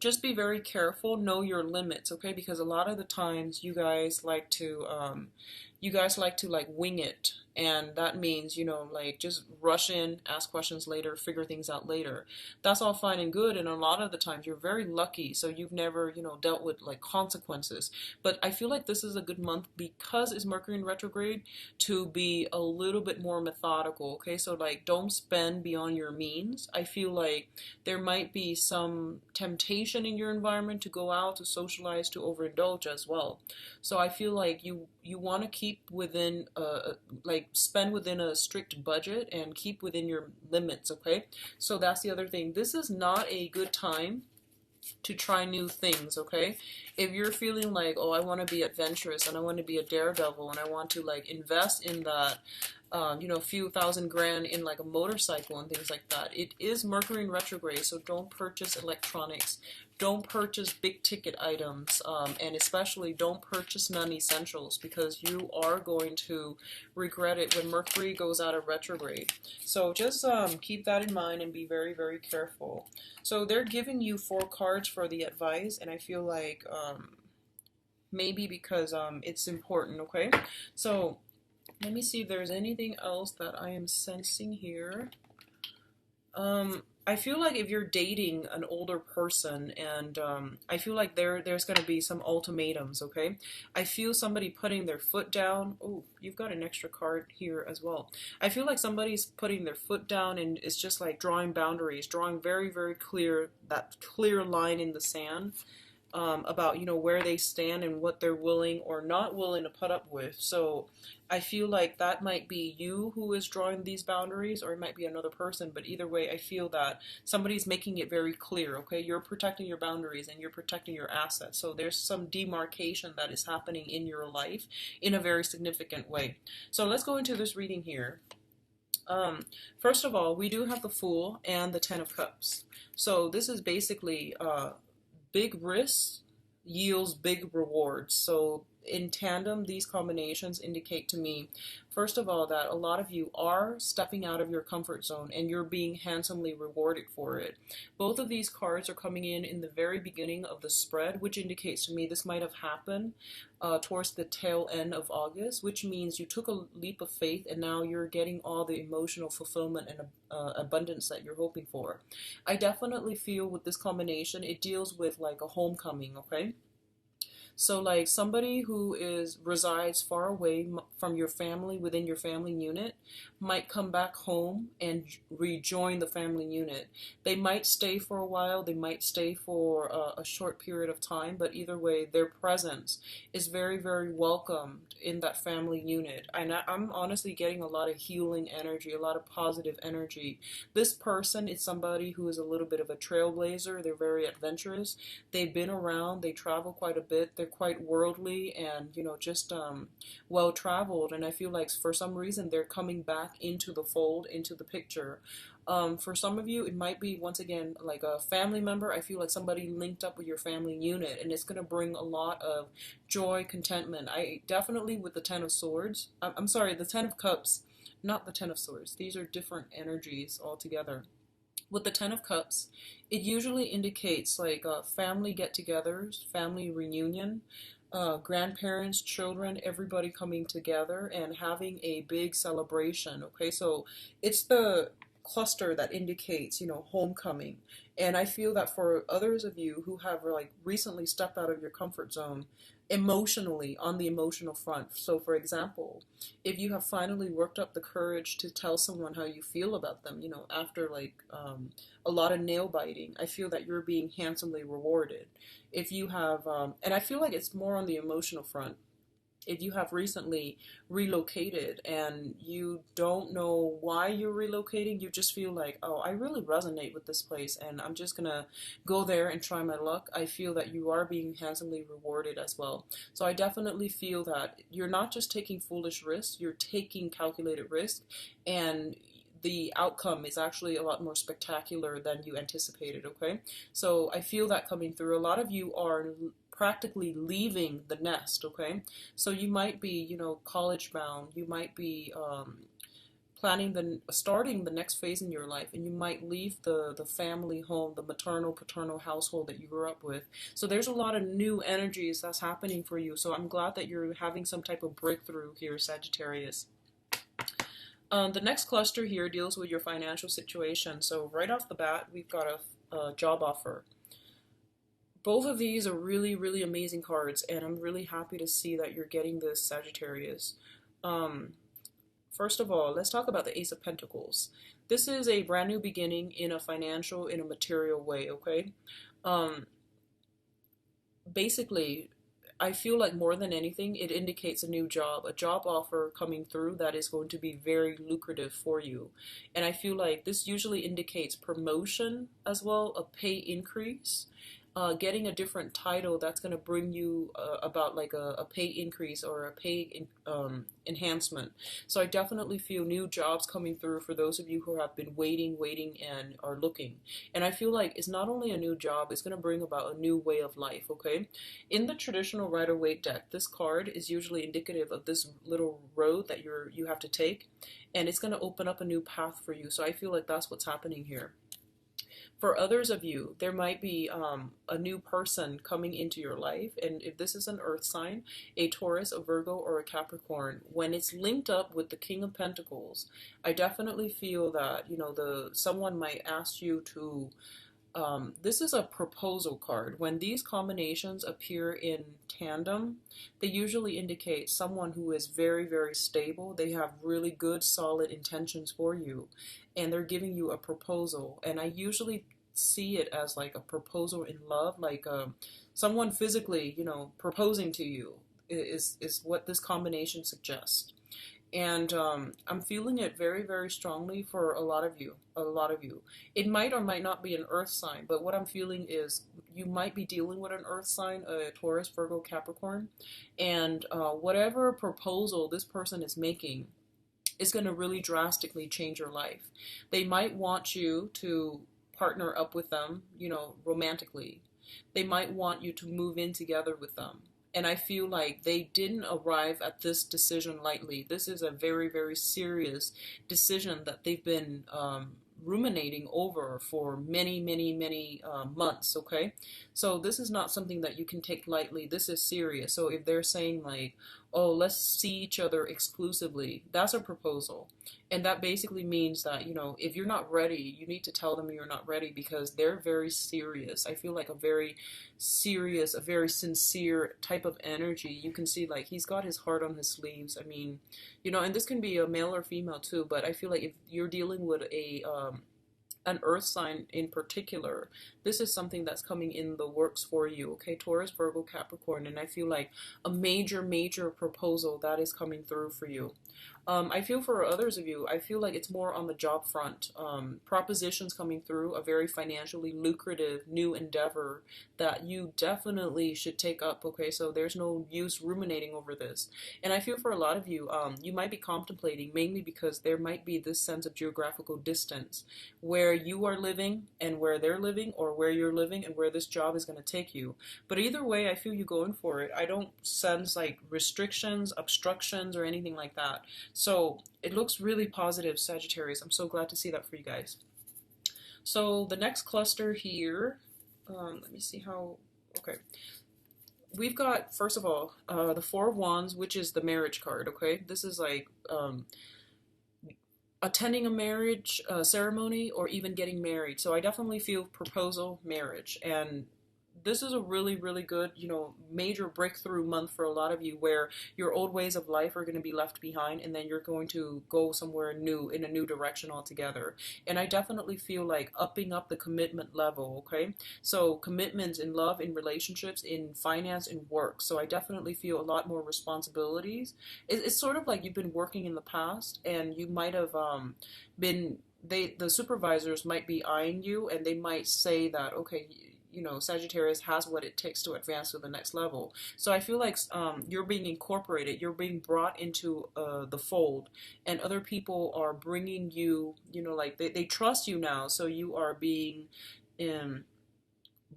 just be very careful, know your limits, okay? Because a lot of the times you guys like to like wing it, and that means, you know, like just rush in, ask questions later, figure things out later. That's all fine and good, and a lot of the times you're very lucky, so you've never, you know, dealt with like consequences. But I feel like this is a good month because it's Mercury in retrograde to be a little bit more methodical, okay? So like don't spend beyond your means. I feel like there might be some temptation in your environment to go out, to socialize, to overindulge as well. So I feel like you want to keep within like spend within a strict budget and keep within your limits, okay? So that's the other thing. This is not a good time to try new things, okay? If you're feeling like, oh, I want to be adventurous and I want to be a daredevil and I want to like invest in that, you know, a few thousand grand in like a motorcycle and things like that. It is Mercury in retrograde, so don't purchase electronics. Don't purchase big ticket items, and especially don't purchase non-essentials because you are going to regret it when Mercury goes out of retrograde. So just keep that in mind and be very, very careful. So they're giving you 4 cards for the advice, and I feel like maybe because it's important, okay? So let me see if there's anything else that I am sensing here. I feel like if you're dating an older person, and I feel like there's going to be some ultimatums, okay? I feel somebody putting their foot down. Oh, you've got an extra card here as well. I feel like somebody's putting their foot down and it's just like drawing boundaries, drawing very, very clear, that clear line in the sand. About, you know, where they stand and what they're willing or not willing to put up with. So I feel like that might be you who is drawing these boundaries, or it might be another person, but either way I feel that somebody's making it very clear, okay? You're protecting your boundaries and you're protecting your assets. So there's some demarcation that is happening in your life in a very significant way. So let's go into this reading here. First of all, we do have the Fool and the Ten of Cups. So this is basically big risks yields big rewards. So in tandem, these combinations indicate to me, first of all, that a lot of you are stepping out of your comfort zone and you're being handsomely rewarded for it. Both of these cards are coming in the very beginning of the spread, which indicates to me this might have happened towards the tail end of August, which means you took a leap of faith and now you're getting all the emotional fulfillment and abundance that you're hoping for. I definitely feel with this combination, it deals with like a homecoming, okay? So like somebody who resides far away from your family within your family unit might come back home and rejoin the family unit. They might stay for a while, they might stay for a short period of time, but either way, their presence is very, very welcomed in that family unit. And I'm honestly getting a lot of healing energy, a lot of positive energy. This person is somebody who is a little bit of a trailblazer. They're very adventurous. They've been around, they travel quite a bit, they're quite worldly and, you know, just well traveled. And I feel like for some reason they're coming back into the fold, into the picture. For some of you, it might be, once again, like a family member. I feel like somebody linked up with your family unit, and it's going to bring a lot of joy, contentment. I definitely, with the Ten of Swords, I'm sorry, the Ten of Cups, not the Ten of Swords. These are different energies altogether. With the Ten of Cups, it usually indicates like family get-togethers, family reunion, grandparents, children, everybody coming together and having a big celebration. Okay, so it's the cluster that indicates, you know, homecoming. And I feel that for others of you who have like recently stepped out of your comfort zone emotionally, on the emotional front. So for example, if you have finally worked up the courage to tell someone how you feel about them, you know, after like a lot of nail biting, I feel that you're being handsomely rewarded. If you have, and I feel like it's more on the emotional front. If you have recently relocated and you don't know why you're relocating, you just feel like, oh, I really resonate with this place and I'm just gonna go there and try my luck. I feel that you are being handsomely rewarded as well. So I definitely feel that you're not just taking foolish risks, you're taking calculated risks, and the outcome is actually a lot more spectacular than you anticipated, okay? So I feel that coming through. A lot of you are practically leaving the nest, okay? So you might be, you know, college bound, you might be starting the next phase in your life, and you might leave the family home, the maternal paternal household that you grew up with. So there's a lot of new energies that's happening for you. So I'm glad that you're having some type of breakthrough here, Sagittarius. The next cluster here deals with your financial situation. So right off the bat, we've got a job offer. Both of these are really, really amazing cards, and I'm really happy to see that you're getting this, Sagittarius. Um, First of all, let's talk about the Ace of Pentacles. This is a brand new beginning in a financial, in a material way, okay? Um, Basically, I feel like more than anything, it indicates a job offer coming through that is going to be very lucrative for you. And I feel like this usually indicates promotion as well, a pay increase. Getting a different title that's going to bring you about like a pay increase or a enhancement. So I definitely feel new jobs coming through for those of you who have been waiting, and are looking. And I feel like it's not only a new job, it's going to bring about a new way of life, okay? In the traditional Rider-Waite deck, this card is usually indicative of this little road that you have to take, and it's going to open up a new path for you. So I feel like that's what's happening here. For others of you, there might be a new person coming into your life, and if this is an earth sign, a Taurus, a Virgo, or a Capricorn, when it's linked up with the King of Pentacles, I definitely feel that, you know, someone might ask you to this is a proposal card. When these combinations appear in tandem, they usually indicate someone who is very, very stable. They have really good, solid intentions for you, and they're giving you a proposal. And I usually see it as like a proposal in love, like someone physically, you know, proposing to you is what this combination suggests. And I'm feeling it very, very strongly for a lot of you. A lot of you. It might or might not be an earth sign, but what I'm feeling is you might be dealing with an earth sign, a Taurus, Virgo, Capricorn, and whatever proposal this person is making is going to really drastically change your life. They might want you to partner up with them, you know, romantically. They might want you to move in together with them. And I feel like they didn't arrive at this decision lightly. This is a very, very serious decision that they've been ruminating over for many, many, many months, okay? So this is not something that you can take lightly. This is serious. So if they're saying like, oh, let's see each other exclusively, that's a proposal. And that basically means that, you know, if you're not ready, you need to tell them you're not ready, because they're very serious. I feel like a very serious, a very sincere type of energy. You can see like he's got his heart on his sleeves. I mean, you know, and this can be a male or female too, but I feel like if you're dealing with an earth sign in particular, this is something that's coming in the works for you, okay? Taurus, Virgo, Capricorn, and I feel like a major, major proposal that is coming through for you. I feel for others of you, I feel like it's more on the job front. Propositions coming through, a very financially lucrative new endeavor that you definitely should take up, okay? So there's no use ruminating over this. And I feel for a lot of you, you might be contemplating, mainly because there might be this sense of geographical distance where you are living and where they're living, or where you're living and where this job is going to take you. But either way, I feel you going for it. I don't sense like restrictions, obstructions, or anything like that. So it looks really positive, Sagittarius. I'm so glad to see that for you guys. So the next cluster here, let me see how, okay. We've got, first of all, the Four of Wands, which is the marriage card, okay? This is like attending a marriage ceremony, or even getting married. So I definitely feel proposal, marriage, and this is a really, really good, you know, major breakthrough month for a lot of you, where your old ways of life are going to be left behind, and then you're going to go somewhere new, in a new direction altogether. And I definitely feel like upping up the commitment level, okay? So commitments in love, in relationships, in finance, in work. So I definitely feel a lot more responsibilities. It's sort of like you've been working in the past, and you might have been, the supervisors might be eyeing you, and they might say that, okay, you know, Sagittarius has what it takes to advance to the next level. So I feel like you're being incorporated, you're being brought into the fold, and other people are bringing you, you know, like they trust you now. So you are being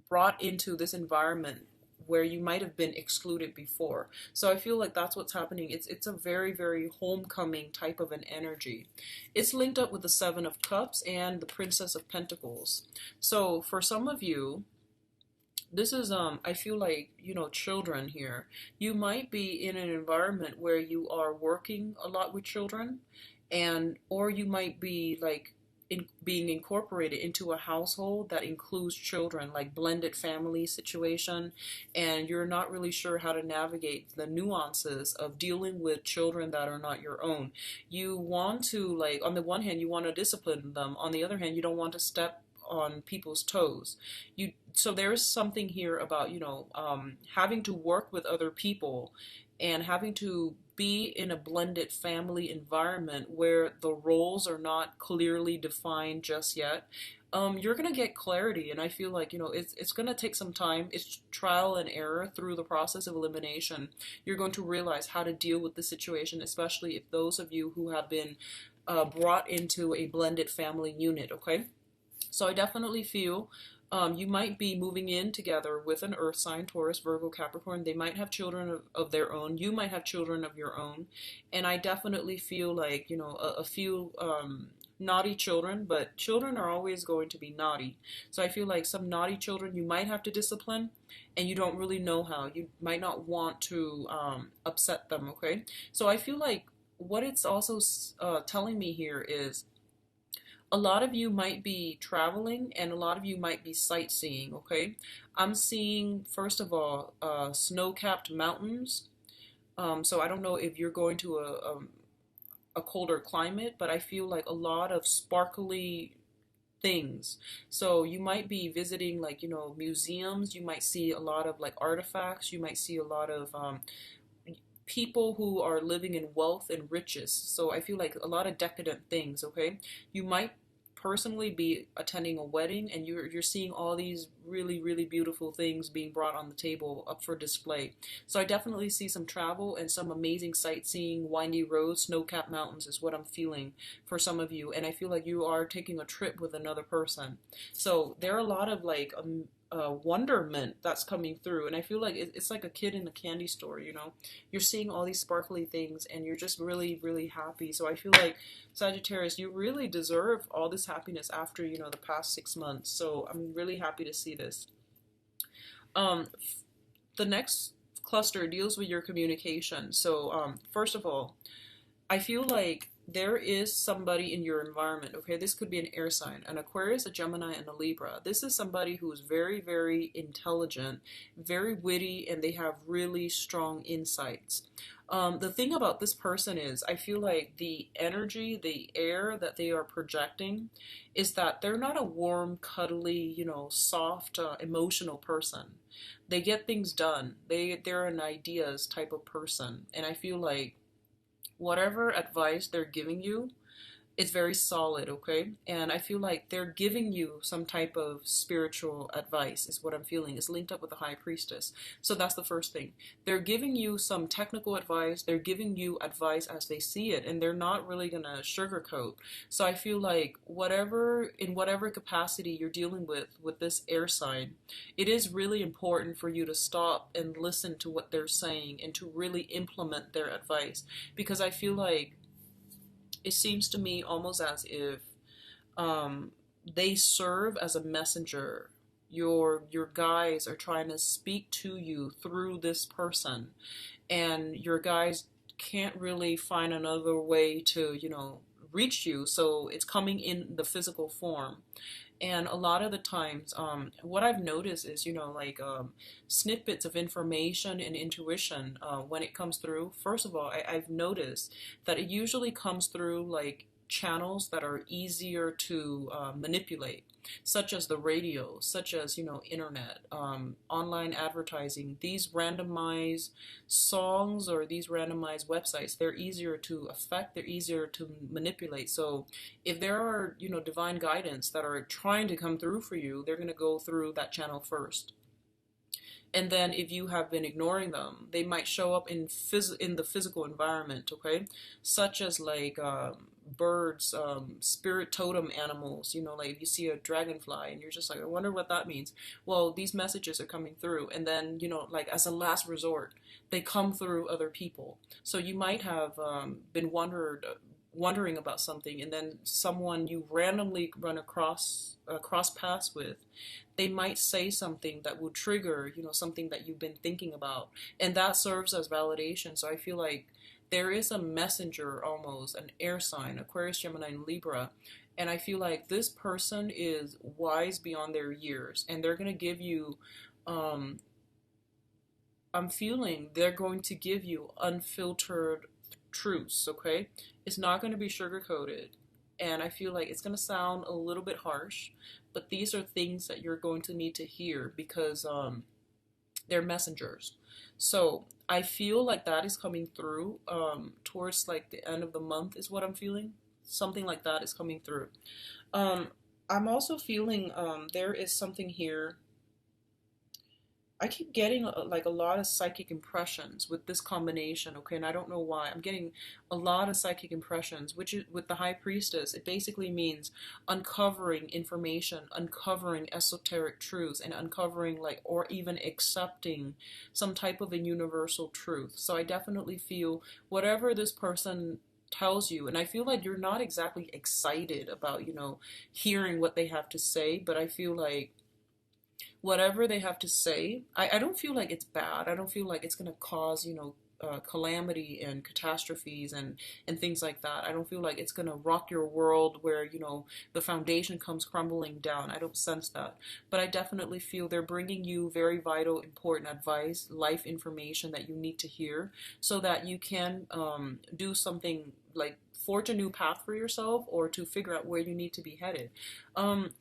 brought into this environment where you might have been excluded before. So I feel like that's what's happening. It's a very, very homecoming type of an energy. It's linked up with the Seven of Cups and the Princess of Pentacles. So for some of you, this is I feel like, you know, children here. You might be in an environment where you are working a lot with children, and or you might be like being incorporated into a household that includes children, like blended family situation, and you're not really sure how to navigate the nuances of dealing with children that are not your own. You want to, like, on the one hand you want to discipline them, on the other hand you don't want to step on people's toes. You So there's something here about, you know, having to work with other people and having to be in a blended family environment where the roles are not clearly defined just yet. You're gonna get clarity, and I feel like, you know, it's gonna take some time. It's trial and error through the process of elimination. You're going to realize how to deal with the situation, especially if those of you who have been brought into a blended family unit. Okay, so I definitely feel you might be moving in together with an earth sign, Taurus, Virgo, Capricorn. They might have children of their own. You might have children of your own. And I definitely feel like, you know, a few naughty children, but children are always going to be naughty. So I feel like some naughty children you might have to discipline, and you don't really know how. You might not want to upset them, okay? So I feel like what it's also telling me here is a lot of you might be traveling and a lot of you might be sightseeing, okay? I'm seeing, first of all, snow-capped mountains. So I don't know if you're going to a colder climate, but I feel like a lot of sparkly things. So you might be visiting, like, you know, museums. You might see a lot of like artifacts. You might see a lot of people who are living in wealth and riches. So I feel like a lot of decadent things, okay? You might personally be attending a wedding and you're seeing all these really, really beautiful things being brought on the table up for display. So I definitely see some travel and some amazing sightseeing, windy roads, snow-capped mountains is what I'm feeling for some of you. And I feel like you are taking a trip with another person. So there are a lot of like wonderment that's coming through, and I feel like it's like a kid in a candy store, you know. You're seeing all these sparkly things and you're just really, really happy. So I feel like, Sagittarius, you really deserve all this happiness after, you know, the past 6 months. So I'm really happy to see this. The next cluster deals with your communication. So first of all, I feel like there is somebody in your environment, okay? This could be an air sign, an Aquarius, a Gemini, and a Libra. This is somebody who is very, very intelligent, very witty, and they have really strong insights. The thing about this person is, I feel like the energy, the air that they are projecting is that they're not a warm, cuddly, you know, soft, emotional person. They get things done. They're an ideas type of person. And I feel like whatever advice they're giving you is very solid, okay? And I feel like they're giving you some type of spiritual advice, is what I'm feeling. It's linked up with the High Priestess. So that's the first thing. They're giving you some technical advice. They're giving you advice as they see it, and they're not really gonna sugarcoat. So I feel like in whatever capacity you're dealing with this air sign, it is really important for you to stop and listen to what they're saying and to really implement their advice. Because I feel like it seems to me almost as if they serve as a messenger. Your guides are trying to speak to you through this person, and your guides can't really find another way to, you know, reach you. So it's coming in the physical form. And a lot of the times, what I've noticed is, you know, like snippets of information and intuition when it comes through. First of all, I've noticed that it usually comes through like channels that are easier to manipulate, such as the radio, such as, you know, internet, online advertising. These randomized songs or these randomized websites, they're easier to affect, they're easier to manipulate. So if there are, you know, divine guidance that are trying to come through for you, they're going to go through that channel first. And then if you have been ignoring them, they might show up in the physical environment, okay? Such as like birds, spirit totem animals, you know, like if you see a dragonfly and you're just like, I wonder what that means. Well, these messages are coming through. And then, you know, like as a last resort, they come through other people. So you might have been wondering about something, and then someone you randomly run across paths with, they might say something that will trigger, you know, something that you've been thinking about, and that serves as validation. So I feel like there is a messenger, almost an air sign, Aquarius, Gemini, and Libra, and I feel like this person is wise beyond their years, and they're going to give you um, I'm feeling they're going to give you unfiltered truths, okay? It's not going to be sugar coated. And I feel like it's going to sound a little bit harsh, but these are things that you're going to need to hear because they're messengers. So I feel like that is coming through towards like the end of the month, is what I'm feeling. Something like that is coming through. Um, I'm also feeling there is something here. I keep getting like a lot of psychic impressions with this combination, okay, and I don't know why. I'm getting a lot of psychic impressions, which is with the High Priestess. It basically means uncovering information, uncovering esoteric truths, and uncovering like or even accepting some type of a universal truth. So I definitely feel whatever this person tells you, and I feel like you're not exactly excited about, you know, hearing what they have to say, but I feel like whatever they have to say, I don't feel like it's bad. I don't feel like it's going to cause, you know, calamity and catastrophes and things like that. I don't feel like it's going to rock your world where, you know, the foundation comes crumbling down. I don't sense that. But I definitely feel they're bringing you very vital, important advice, life information that you need to hear so that you can do something like forge a new path for yourself or to figure out where you need to be headed.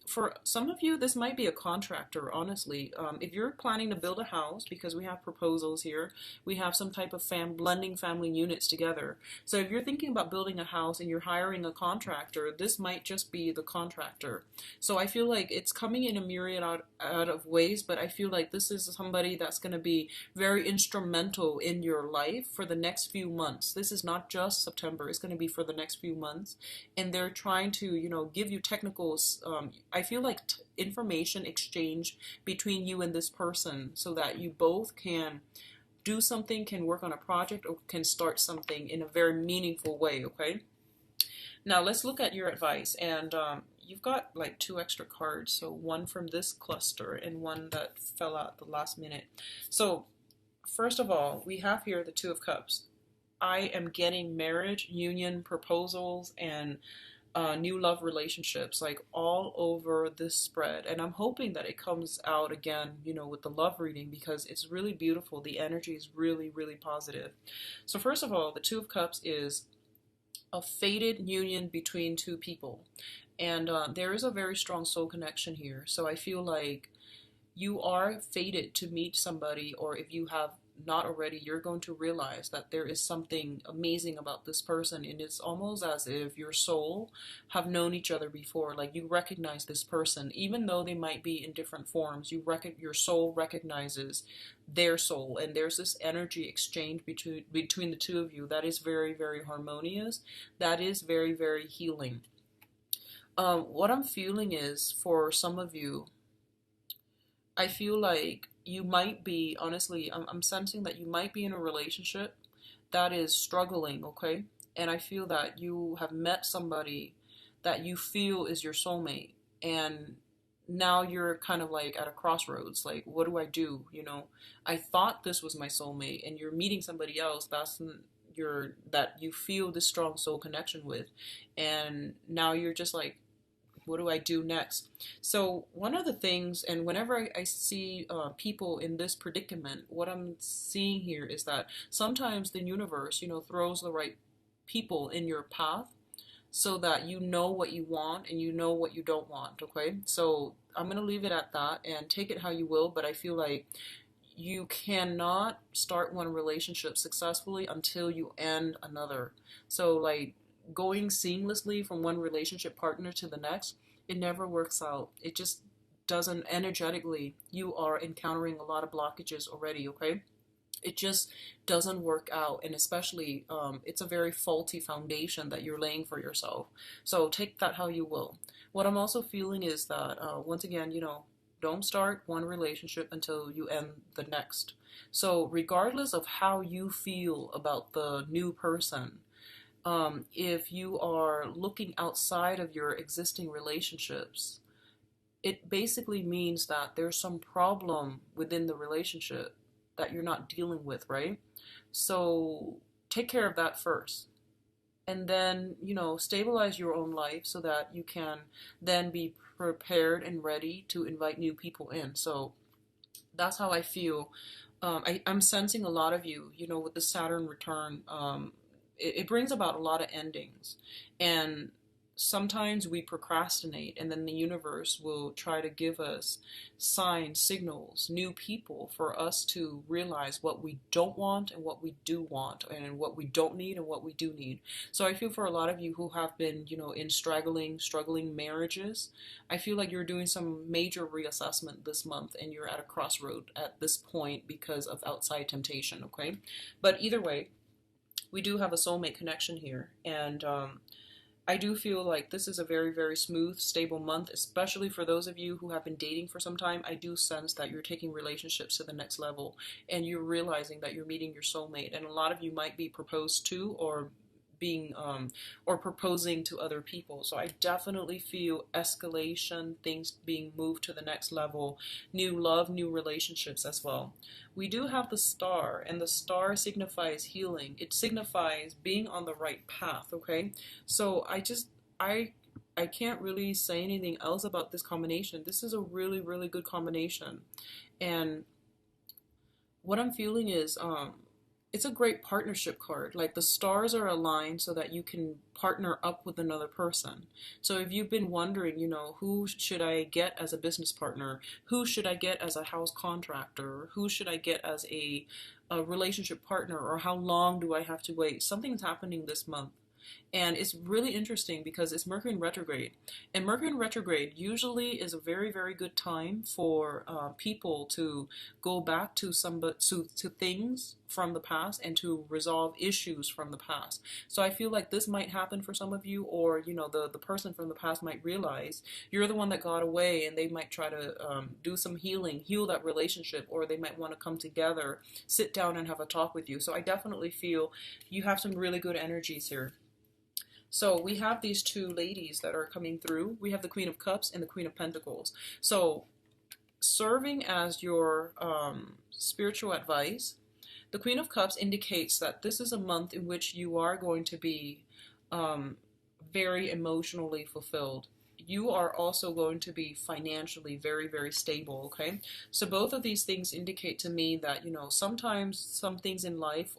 For some of you, this might be a contractor, honestly. If you're planning to build a house, because we have proposals here, we have some type of blending family units together. So if you're thinking about building a house and you're hiring a contractor, this might just be the contractor. So I feel like it's coming in a myriad out of ways, but I feel like this is somebody that's going to be very instrumental in your life for the next few months. This is not just September, it's going to be for the next few months. And they're trying to, you know, give you technical, I feel like information exchange between you and this person so that you both can do something, can work on a project, or can start something in a very meaningful way, okay? Now let's look at your advice. And you've got like two extra cards, so one from this cluster and one that fell out the last minute. So first of all, we have here the Two of Cups. I am getting marriage, union, proposals, and new love relationships like all over this spread. And I'm hoping that it comes out again, you know, with the love reading because it's really beautiful. The energy is really, really positive. So first of all, the Two of Cups is a fated union between two people. And there is a very strong soul connection here. So I feel like you are fated to meet somebody, or if you have not already, you're going to realize that there is something amazing about this person, and it's almost as if your soul have known each other before. Like you recognize this person, even though they might be in different forms. Your soul recognizes their soul, and there's this energy exchange between the two of you that is very, very harmonious. That is very, very healing. What I'm feeling is for some of you, I feel like you might be, honestly, I'm sensing that you might be in a relationship that is struggling, okay? And I feel that you have met somebody that you feel is your soulmate. And now you're kind of like at a crossroads. Like, what do I do? You know, I thought this was my soulmate, and you're meeting somebody else that you feel this strong soul connection with. And now you're just like, what do I do next? So one of the things, and whenever I see people in this predicament, what I'm seeing here is that sometimes the universe, you know, throws the right people in your path so that you know what you want and you know what you don't want, okay? So I'm going to leave it at that and take it how you will, but I feel like you cannot start one relationship successfully until you end another. So like going seamlessly from one relationship partner to the next, it never works out. It just doesn't energetically, you are encountering a lot of blockages already, okay? It just doesn't work out, and especially it's a very faulty foundation that you're laying for yourself. So take that how you will. What I'm also feeling is that once again, don't start one relationship until you end the next. So regardless of how you feel about the new person, if you are looking outside of your existing relationships, it basically means that there's some problem within the relationship that you're not dealing with, right? So take care of that first. And then, stabilize your own life so that you can then be prepared and ready to invite new people in. So that's how I feel. I'm sensing a lot of you, with the Saturn return. It brings about a lot of endings. And sometimes we procrastinate, and then the universe will try to give us signs, signals, new people for us to realize what we don't want and what we do want, and what we don't need and what we do need. So I feel for a lot of you who have been, in struggling marriages, I feel like you're doing some major reassessment this month, and you're at a crossroad at this point because of outside temptation, okay? But either way, we do have a soulmate connection here, and I do feel like this is a very, very smooth, stable month, especially for those of you who have been dating for some time. I do sense that you're taking relationships to the next level, and you're realizing that you're meeting your soulmate. And a lot of you might be proposed to, or being or proposing to other people. So I definitely feel escalation, things being moved to the next level, new love, new relationships as well. We do have the star, and the star signifies healing. It signifies being on the right path, okay? So I can't really say anything else about this combination. This is a really, really good combination. And what I'm feeling is it's a great partnership card. Like, the stars are aligned so that you can partner up with another person. So if you've been wondering, who should I get as a business partner? Who should I get as a house contractor? Who should I get as a relationship partner? Or how long do I have to wait? Something's happening this month. And it's really interesting because it's Mercury in retrograde. And Mercury in retrograde usually is a very, very good time for people to go back to to things from the past and to resolve issues from the past. So I feel like this might happen for some of you, or the person from the past might realize you're the one that got away, and they might try to do some healing, heal that relationship, or they might want to come together, sit down and have a talk with you. So I definitely feel you have some really good energies here. So we have these two ladies that are coming through. We have the Queen of Cups and the Queen of Pentacles. So serving as your spiritual advice, the Queen of Cups indicates that this is a month in which you are going to be very emotionally fulfilled. You are also going to be financially very, very stable, okay? So both of these things indicate to me that, sometimes some things in life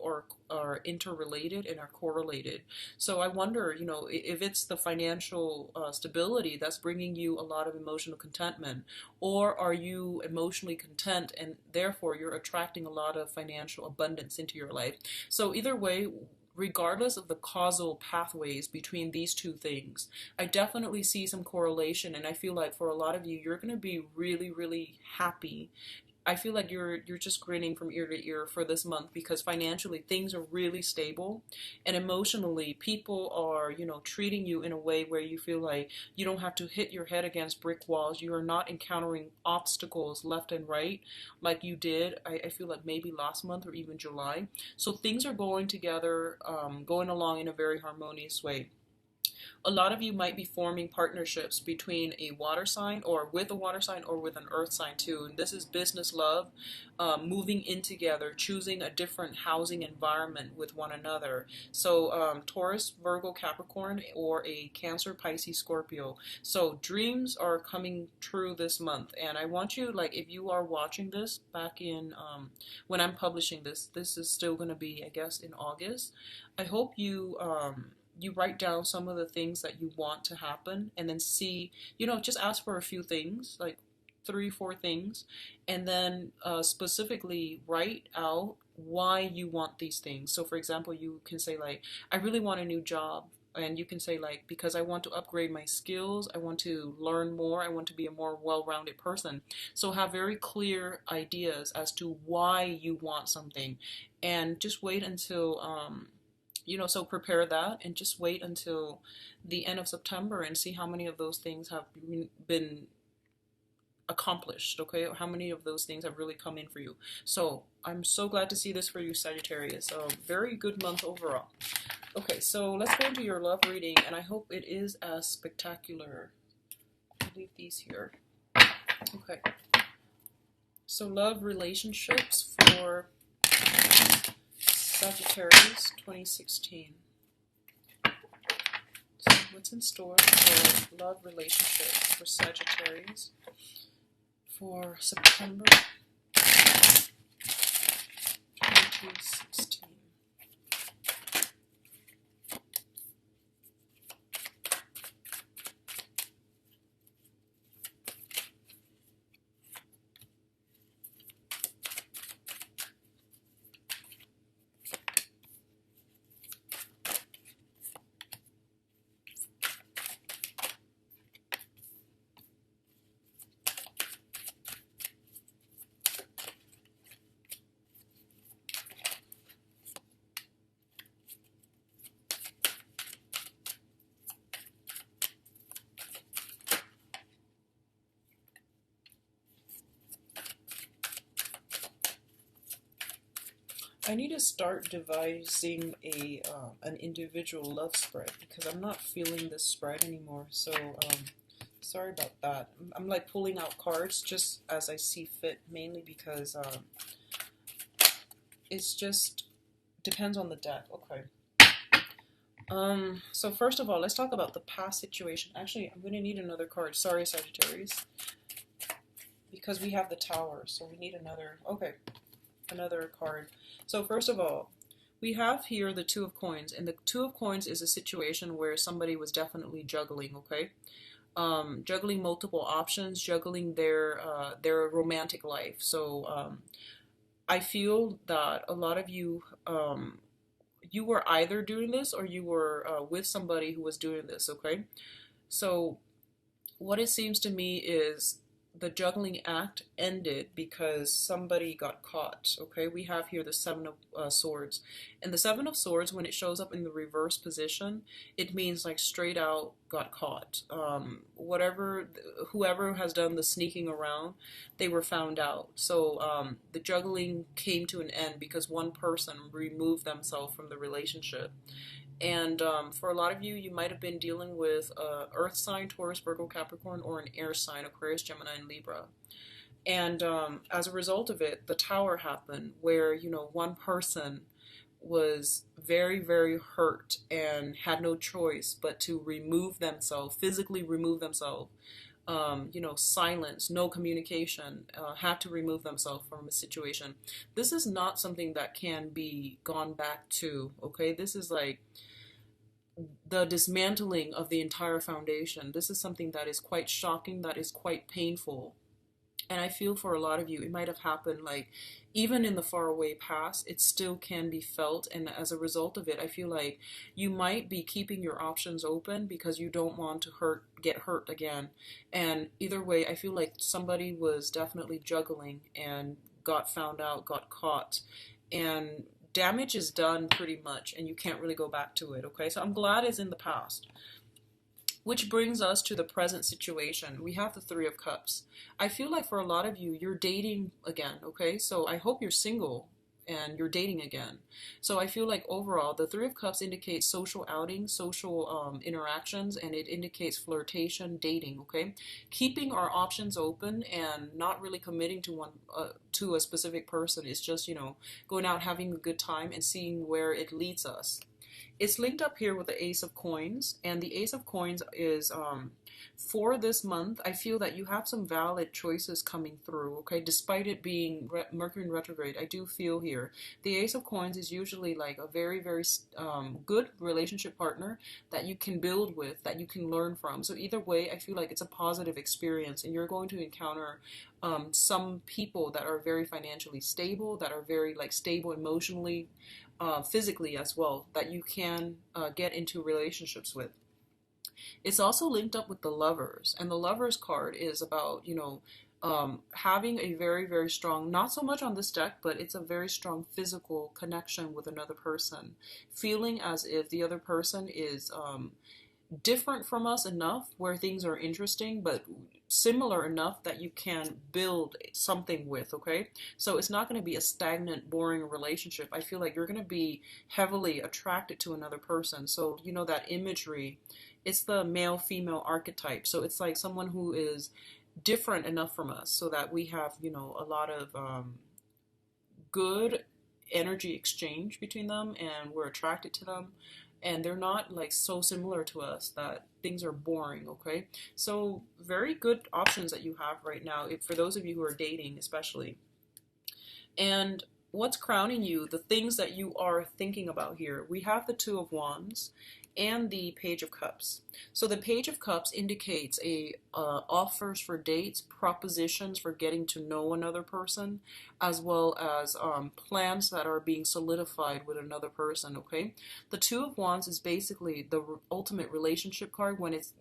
are interrelated and are correlated. So I wonder, if it's the financial stability that's bringing you a lot of emotional contentment, or are you emotionally content and therefore you're attracting a lot of financial abundance into your life? So either way, regardless of the causal pathways between these two things, I definitely see some correlation, and I feel like for a lot of you, you're going to be really, really happy. I feel like you're just grinning from ear to ear for this month because financially things are really stable, and emotionally people are, treating you in a way where you feel like you don't have to hit your head against brick walls. You are not encountering obstacles left and right like you did, I feel like maybe last month or even July. So things are going together, going along in a very harmonious way. A lot of you might be forming partnerships between a water sign, or with a water sign, or with an earth sign too. And this is business, love, moving in together, choosing a different housing environment with one another. So Taurus, Virgo, Capricorn, or a Cancer, Pisces, Scorpio. So dreams are coming true this month. And I want you, like, if you are watching this back in, when I'm publishing this, this is still going to be, I guess, in August. I hope you you write down some of the things that you want to happen, and then see, just ask for a few things, like 3-4 things, and then specifically write out why you want these things. So for example, you can say, like, I really want a new job, And you can say like, because I want to upgrade my skills, I want to learn more, I want to be a more well-rounded person. So have very clear ideas as to why you want something, and just wait until so prepare that and just wait until the end of September and see how many of those things have been accomplished, okay? How many of those things have really come in for you. So I'm so glad to see this for you, Sagittarius. A very good month overall. Okay, so let's go into your love reading, and I hope it is as spectacular. I'll leave these here. Okay. So love relationships for Sagittarius 2016. So what's in store for love relationships for Sagittarius for September 2016? I need to start devising an individual love spread because I'm not feeling this spread anymore. So sorry about that. I'm like pulling out cards just as I see fit, mainly because it's just depends on the deck. Okay. So first of all, let's talk about the past situation. Actually, I'm gonna need another card. Sorry, Sagittarius, because we have the Tower, so we need another. Okay, another card. So first of all, we have here the Two of Coins, and the Two of Coins is a situation where somebody was definitely juggling, okay? Juggling multiple options, juggling their romantic life. So I feel that a lot of you, you were either doing this or you were with somebody who was doing this, okay? So what it seems to me is the juggling act ended because somebody got caught, okay? We have here the Seven of Swords. And the Seven of Swords, when it shows up in the reverse position, it means like straight out got caught. Whoever has done the sneaking around, they were found out. So the juggling came to an end because one person removed themselves from the relationship. And for a lot of you, you might have been dealing with Earth sign, Taurus, Virgo, Capricorn, or an air sign, Aquarius, Gemini, and Libra. And as a result of it, the Tower happened where, one person was very, very hurt and had no choice but to remove themselves, physically remove themselves. Silence, no communication, had to remove themselves from a situation. This is not something that can be gone back to, okay? This is like the dismantling of the entire foundation. This is something that is quite shocking, that is quite painful. And I feel for a lot of you, it might have happened like even in the faraway past, it still can be felt. And as a result of it, I feel like you might be keeping your options open because you don't want to get hurt again. And either way, I feel like somebody was definitely juggling and got found out, got caught. And damage is done pretty much, and you can't really go back to it, okay? So I'm glad it's in the past. Which brings us to the present situation. We have the Three of Cups. I feel like for a lot of you, you're dating again, okay? So I hope you're single and you're dating again. So I feel like overall, the Three of Cups indicates social outings, social interactions, and it indicates flirtation, dating, okay? Keeping our options open and not really committing to a specific person. It's just, going out, having a good time, and seeing where it leads us. It's linked up here with the Ace of Coins, and the Ace of Coins is For this month, I feel that you have some valid choices coming through, okay? Despite it being Mercury in retrograde, I do feel here. The Ace of Coins is usually like a very, very good relationship partner that you can build with, that you can learn from. So either way, I feel like it's a positive experience, and you're going to encounter some people that are very financially stable, that are very like stable emotionally, physically as well, that you can get into relationships with. It's also linked up with the lovers, and the lovers card is about, having a very, very strong, not so much on this deck, but it's a very strong physical connection with another person. Feeling as if the other person is different from us enough where things are interesting, but similar enough that you can build something with, okay? So it's not going to be a stagnant, boring relationship. I feel like you're going to be heavily attracted to another person. So, that imagery, it's the male female archetype. So it's like someone who is different enough from us so that we have, a lot of good energy exchange between them, and we're attracted to them, and they're not like so similar to us that things are boring, okay? So very good options that you have right now, for those of you who are dating especially. And what's crowning you, the things that you are thinking about here, we have the Two of Wands and the Page of Cups. So the Page of Cups indicates offers for dates, propositions for getting to know another person, as well as plans that are being solidified with another person, okay? The Two of Wands is basically the ultimate relationship card. When it's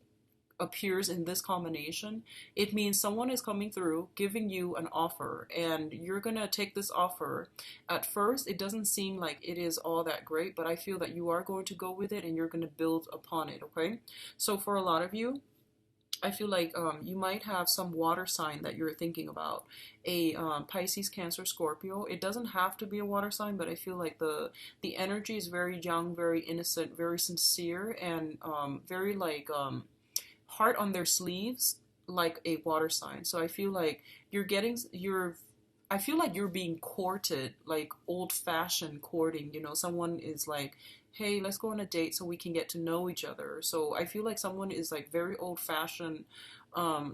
appears in this combination, it means someone is coming through, giving you an offer, and you're gonna take this offer. At first, it doesn't seem like it is all that great, but I feel that you are going to go with it and you're gonna build upon it, okay? So for a lot of you, I feel like you might have some water sign that you're thinking about. A Pisces, Cancer, Scorpio. It doesn't have to be a water sign, but I feel like the energy is very young, very innocent, very sincere, and very like heart on their sleeves, like a water sign. So I feel like I feel like you're being courted, like old fashioned courting. Someone is like, hey, let's go on a date so we can get to know each other. So I feel like someone is like very old fashioned,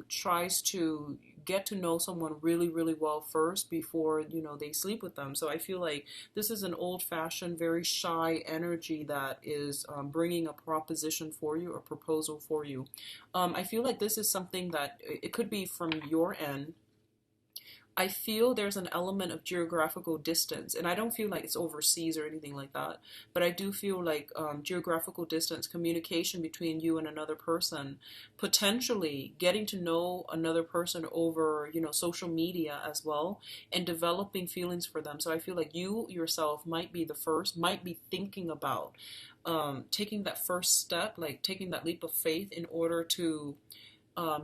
tries to get to know someone really, really well first before, they sleep with them. So I feel like this is an old fashioned, very shy energy that is bringing a proposition for you, a proposal for you. I feel like this is something that it could be from your end. I feel there's an element of geographical distance, and I don't feel like it's overseas or anything like that, but I do feel like geographical distance, communication between you and another person, potentially getting to know another person over, social media as well, and developing feelings for them. So I feel like you yourself might be might be thinking about taking that first step, like taking that leap of faith in order to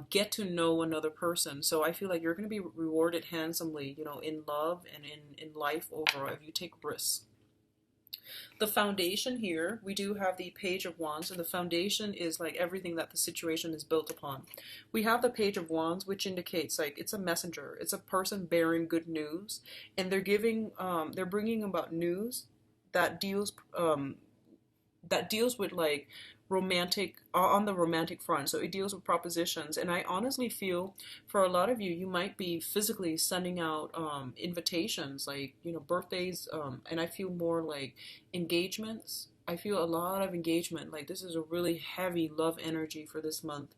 get to know another person. So I feel like you're going to be rewarded handsomely, in love and in life overall if you take risks. The foundation here, we do have the Page of Wands, and the foundation is like everything that the situation is built upon. We have the Page of Wands, which indicates like it's a messenger. It's a person bearing good news, and they're bringing about news that deals with like romantic, on the romantic front. So it deals with propositions, and I honestly feel for a lot of you, you might be physically sending out invitations, like birthdays, and I feel more like engagements. I feel a lot of engagement. Like this is a really heavy love energy for this month.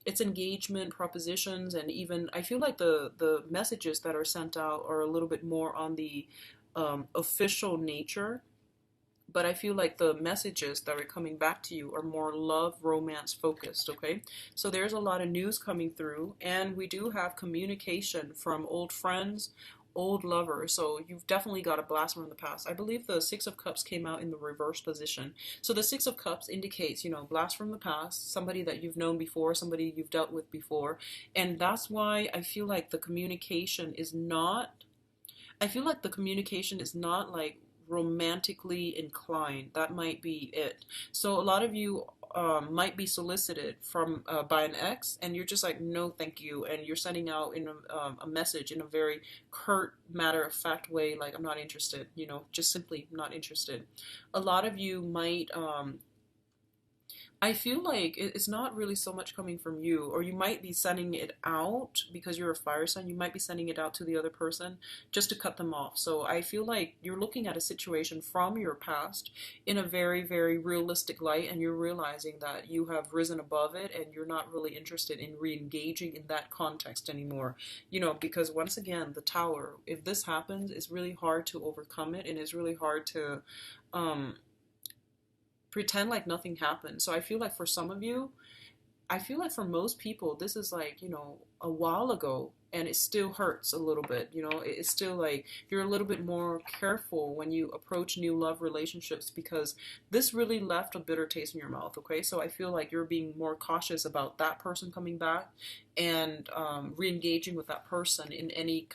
It's engagement, propositions, and even I feel like the messages that are sent out are a little bit more on the official nature, but I feel like the messages that are coming back to you are more love, romance focused, okay? So there's a lot of news coming through, and we do have communication from old friends, old lovers. So you've definitely got a blast from the past. I believe the Six of Cups came out in the reverse position. So the Six of Cups indicates, blast from the past, somebody that you've known before, somebody you've dealt with before. And that's why I feel like the communication is not, like romantically inclined. That might be it. So a lot of you might be solicited from by an ex, and you're just like, no, thank you, and you're sending out in a message in a very curt, matter-of-fact way, like I'm not interested. Just simply not interested. A lot of you might I feel like it's not really so much coming from you, or you might be sending it out because you're a fire sign. You might be sending it out to the other person just to cut them off. So I feel like you're looking at a situation from your past in a very, very realistic light, and you're realizing that you have risen above it and you're not really interested in re engaging in that context anymore. Because once again, the tower, if this happens, it's really hard to overcome it, and it's really hard to. Um, Pretend like nothing happened. So I feel like for some of you, I feel like for most people, this is like, a while ago and it still hurts a little bit. It's still like you're a little bit more careful when you approach new love relationships because this really left a bitter taste in your mouth, okay? So I feel like you're being more cautious about that person coming back and re engaging with that person in any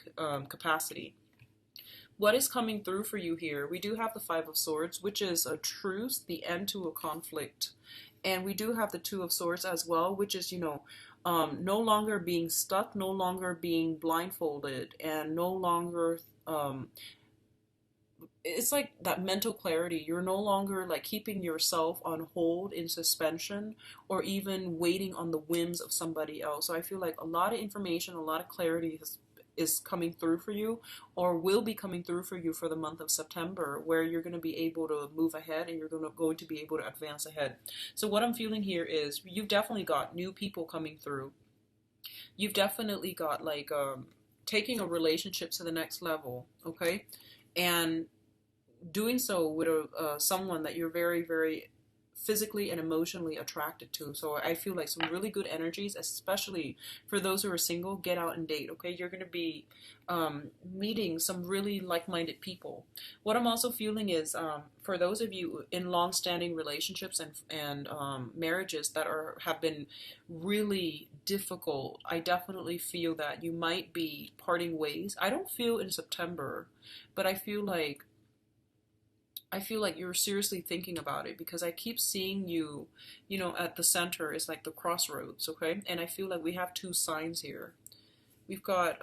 capacity. What is coming through for you here? We do have the Five of Swords, which is a truce, the end to a conflict. And we do have the Two of Swords as well, which is, no longer being stuck, no longer being blindfolded, and no longer, it's like that mental clarity. You're no longer like keeping yourself on hold in suspension or even waiting on the whims of somebody else. So I feel like a lot of information, a lot of clarity is coming through for you or will be coming through for you for the month of September, where you're going to be able to move ahead and you're going to be able to advance ahead. So what I'm feeling here is you've definitely got new people coming through. You've definitely got like taking a relationship to the next level, okay? And doing so with someone that you're very, very physically and emotionally attracted to. So I feel like some really good energies, especially for those who are single. Get out and date, okay? You're going to be meeting some really like-minded people. What I'm also feeling is for those of you in long-standing relationships and marriages that have been really difficult, I definitely feel that you might be parting ways. I don't feel in September, but I feel like you're seriously thinking about it because I keep seeing you, at the center is like the crossroads, okay? And I feel like we have two signs here. We've got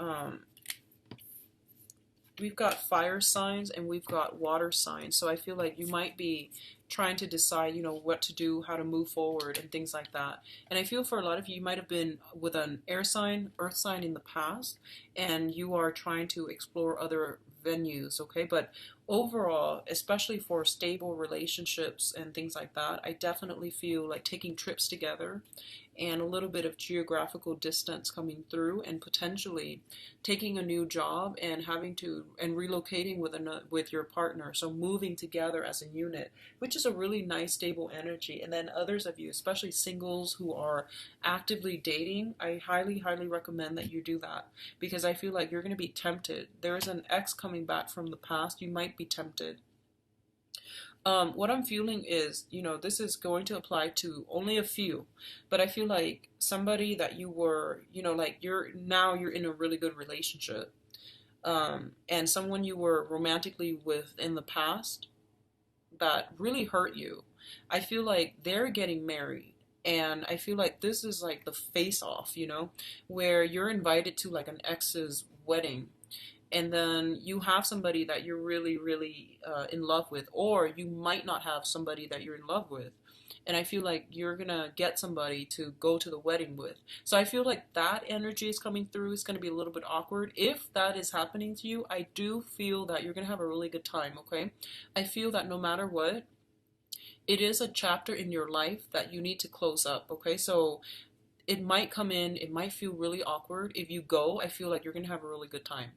fire signs and we've got water signs. So I feel like you might be trying to decide, what to do, how to move forward and things like that. And I feel for a lot of you, you might have been with an air sign, earth sign in the past, and you are trying to explore other venues, okay? But overall, especially for stable relationships and things like that, I definitely feel like taking trips together and a little bit of geographical distance coming through, and potentially taking a new job and relocating with your partner, so moving together as a unit, which is a really nice stable energy. And then others of you, especially singles who are actively dating, I highly, highly recommend that you do that because I feel like you're going to be tempted. There is an ex coming back from the past. You might be tempted. What I'm feeling is, this is going to apply to only a few, but I feel like somebody that you were, like you're in a really good relationship, and someone you were romantically with in the past that really hurt you. I feel like they're getting married. And I feel like this is like the face off, where you're invited to like an ex's wedding, and then you have somebody that you're really, really in love with, or you might not have somebody that you're in love with. And I feel like you're gonna get somebody to go to the wedding with. So I feel like that energy is coming through. It's gonna be a little bit awkward. If that is happening to you, I do feel that you're gonna have a really good time, okay? I feel that no matter what, it is a chapter in your life that you need to close up, okay? So it might come in, it might feel really awkward. If you go, I feel like you're gonna have a really good time.